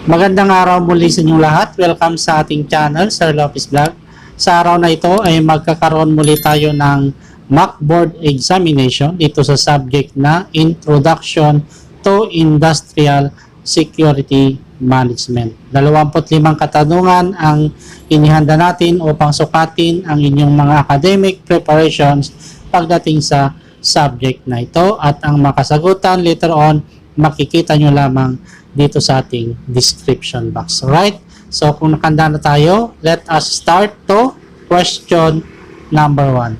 Magandang araw muli sa inyong lahat. Welcome sa ating channel, Sir Lopez Vlog. Sa araw na ito ay magkakaroon muli tayo ng mockboard examination dito sa subject na Introduction to Industrial Security Management. 25 katanungan ang inihanda natin upang sukatin ang inyong mga academic preparations pagdating sa subject na ito, at ang makasagutan later on makikita nyo lamang dito sa ating description box. Alright? So, kung nakanda na tayo, let us start to question number 1.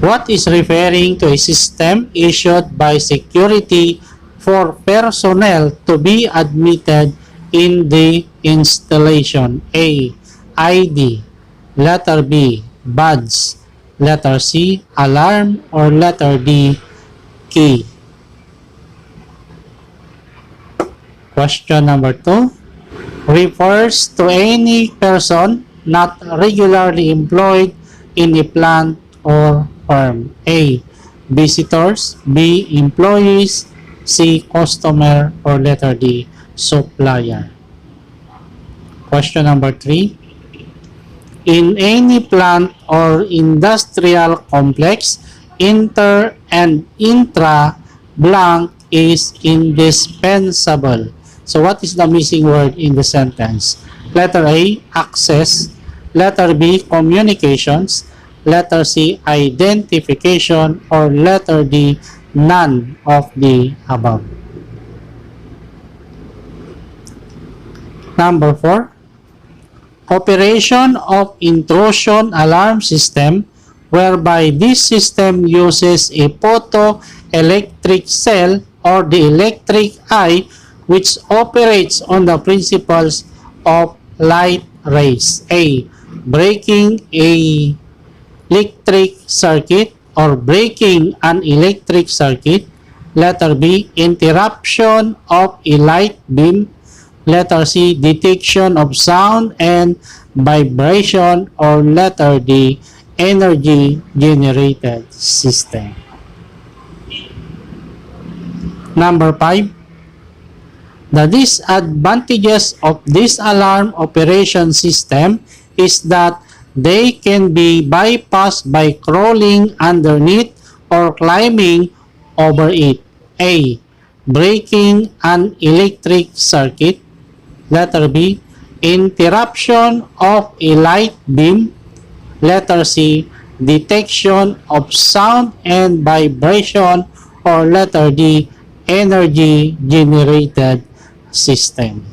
What is referring to a system issued by security for personnel to be admitted in the installation? A. ID. Letter B. Badge. Letter C. Alarm. Or letter D. Key. Question number 2 refers to any person not regularly employed in a plant or firm. A. Visitors. B. Employees. C. Customer. Or letter D. Supplier. Question number 3. In any plant or industrial complex, inter and intra blank is indispensable. So what is the missing word in the sentence? Letter A, access. Letter B, communications. Letter C, identification. Or letter D, none of the above. Number 4, operation of intrusion alarm system, whereby this system uses a photoelectric cell or the electric eye, which operates on the principles of light rays. A. Breaking a electric circuit or breaking an electric circuit. Letter B. Interruption of a light beam. Letter C. Detection of sound and vibration. Or letter D. Energy generated system. Number 5. The disadvantages of this alarm operation system is that they can be bypassed by crawling underneath or climbing over it. A. Breaking an electric circuit. Letter B. Interruption of a light beam. Letter C. Detection of sound and vibration. Or letter D. Energy generated system.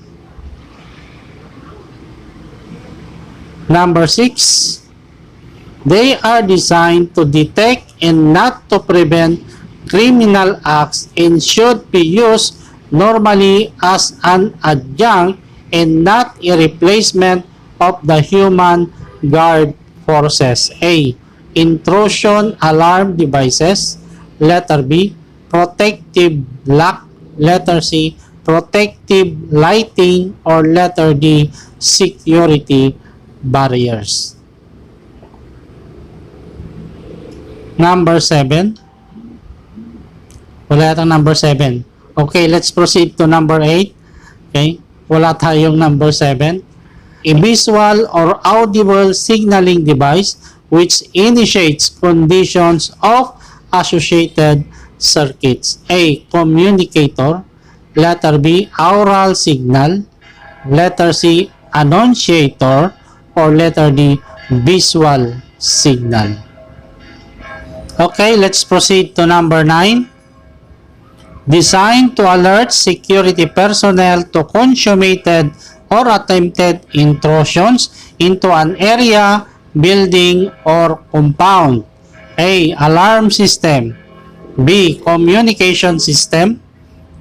Number 6, they are designed to detect and not to prevent criminal acts and should be used normally as an adjunct and not a replacement of the human guard forces. A. Intrusion alarm devices. Letter B. Protective lock. Letter C. Protective lighting. Or letter D. Security barriers. Number 7. Wala yatang number 7. Okay, let's proceed to number 8. Okay, wala tayong number 7. A visual or audible signaling device which initiates conditions of associated circuits. A. Communicator. Letter B. Aural signal. Letter C. Annunciator. Or letter D. Visual signal. Okay, let's proceed to number 9. Designed to alert security personnel to consummated or attempted intrusions into an area, building, or compound. A. Alarm system. B. Communication system.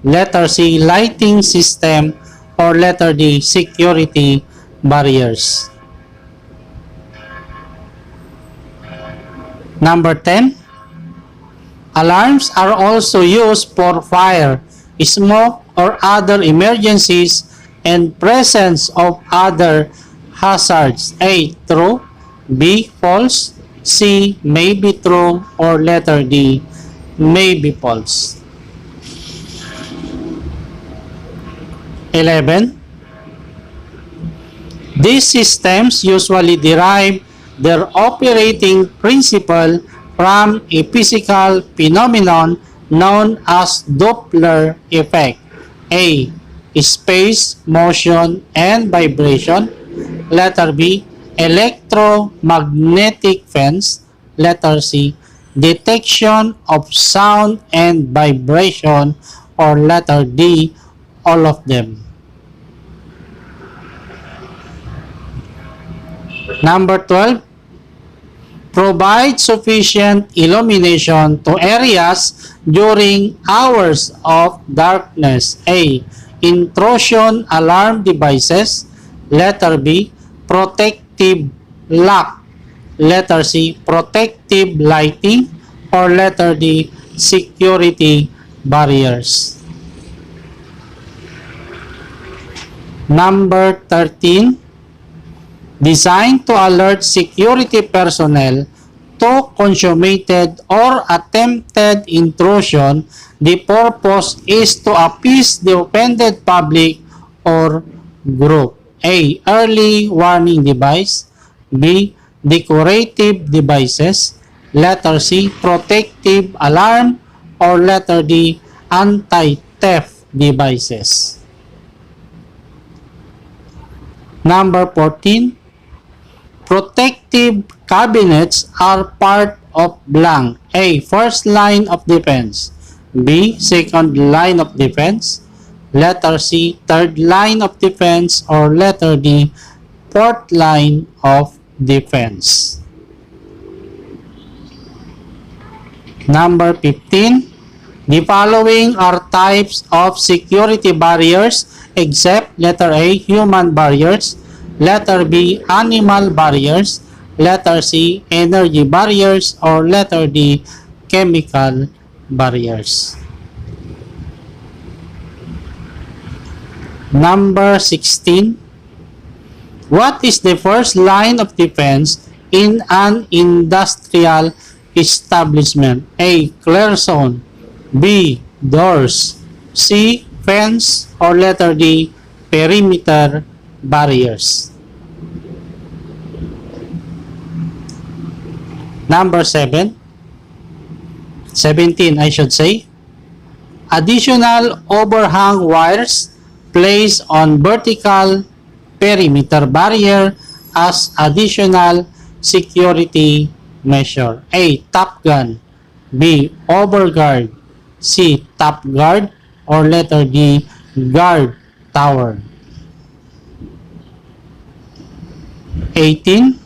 Letter C. Lighting system. Or letter D. Security barriers. Number 10. Alarms are also used for fire, smoke, or other emergencies and presence of other hazards. A. True. B. False. C. May be true. Or letter D. May be false. 11. These systems usually derive their operating principle from a physical phenomenon known as Doppler Effect A. Space, motion, and vibration. Letter B. Electromagnetic fence. Letter C. Detection of sound and vibration. Or letter D. All of them. Number 12, provide sufficient illumination to areas during hours of darkness. A. Intrusion alarm devices. Letter B. Protective lock. Letter C. Protective lighting. Or letter D. Security barriers. Number 13, designed to alert security personnel to consummated or attempted intrusion. The purpose is to appease the offended public or group. A. Early warning device. B. Decorative devices. Letter C. Protective alarm. Or letter D. Anti-theft devices. Number 14, protective cabinets are part of blank. A. First line of defense. B. Second line of defense. Letter C. Third line of defense. Or letter D. Fourth line of defense. Number 15. The following are types of security barriers except letter A. Human barriers. Letter B. Animal barriers. Letter C. Energy barriers. Or letter D. Chemical barriers. Number 16. What is the first line of defense in an industrial establishment? A. Clear zone. B. Doors. C. Fence. Or letter D. Perimeter barriers. Number 17, I should say. Additional overhang wires placed on vertical perimeter barrier as additional security measure. A. Top gun. B. Overguard. C. Top guard. Or letter D. Guard tower. 18.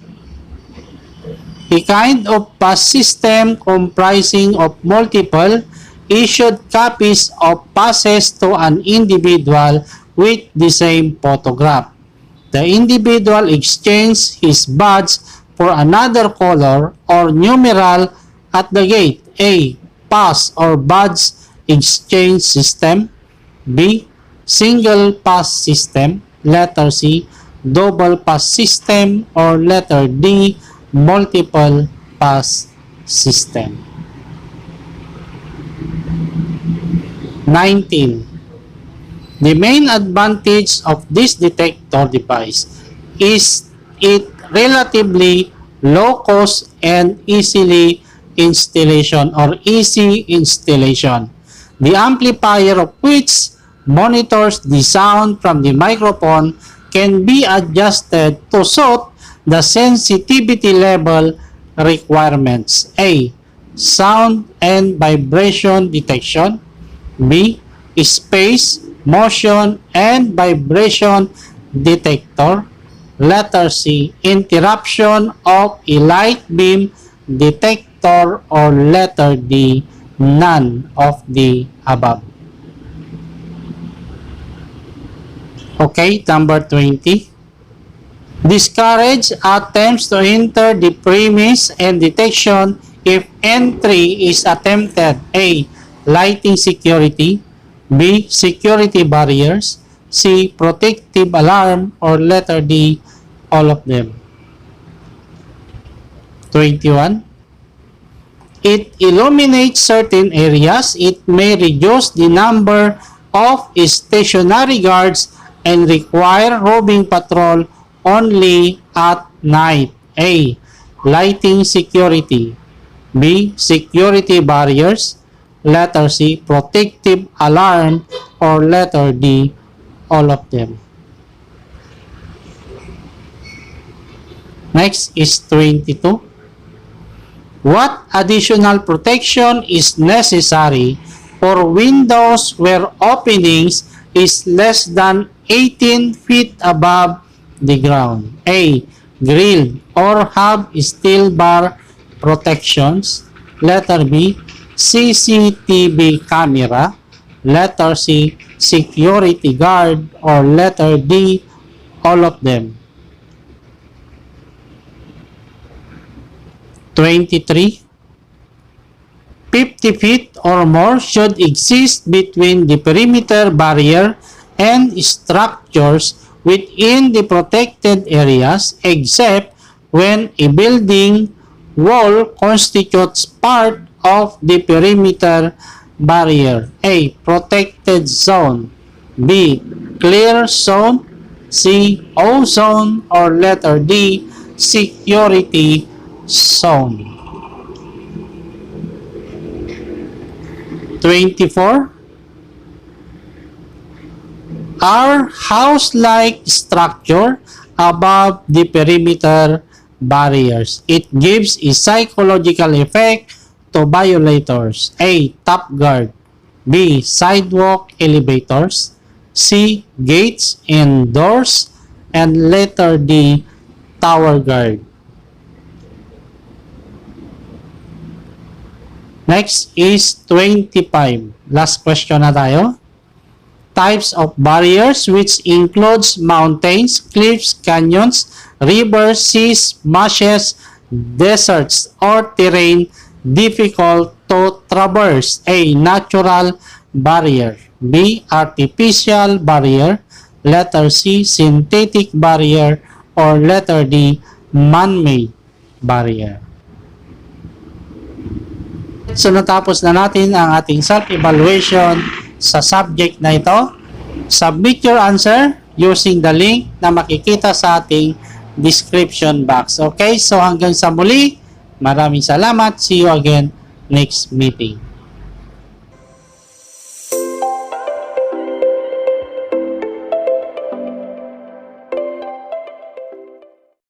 A kind of pass system comprising of multiple issued copies of passes to an individual with the same photograph. The individual exchanges his badge for another color or numeral at the gate. A. Pass or badge exchange system. B. Single pass system. Letter C. Double pass system. Or letter D. Multiple pass system. 19. The main advantage of this detector device is its relatively low cost and easy installation. The amplifier of which monitors the sound from the microphone can be adjusted to suit the sensitivity level requirements. A. Sound and vibration detection. B. Space, motion, and vibration detector. Letter C. Interruption of a light beam detector. Or letter D. None of the above. Okay, number 20. Discourage attempts to enter the premise and detection if entry is attempted. A. Lighting security. B. Security barriers. C. Protective alarm. Or letter D. All of them. 21. It illuminates certain areas. It may reduce the number of stationary guards and require roving patrol only at night. A. Lighting security. B. Security barriers. Letter C. Protective alarm. Or letter D. All of them. Next is 22. What additional protection is necessary for windows where openings is less than 18 feet above the ground? A. Grilled or have steel bar protections. Letter B. CCTV camera. Letter C. Security guard. Or letter D. All of them. 23. 50 feet or more should exist between the perimeter barrier and structures within the protected areas except when a building wall constitutes part of the perimeter barrier. A. Protected zone. B. Clear zone. C. Ozone. Or letter D. Security zone. 24. Are house-like structure above the perimeter barriers. It gives a psychological effect to violators. A. Top guard. B. Sidewalk elevators. C. Gates and doors. And letter D. Tower guard. Next is 25. Last question na tayo. Types of barriers, which includes mountains, cliffs, canyons, rivers, seas, marshes, deserts, or terrain difficult to traverse. A. Natural barrier. B. Artificial barrier. Letter C. Synthetic barrier. Or letter D. Man-made barrier. So natapos na natin ang ating self-evaluation sa subject na ito. Submit your answer using the link na makikita sa ating description box. Okay, so hanggang sa muli, maraming salamat. See you again next meeting.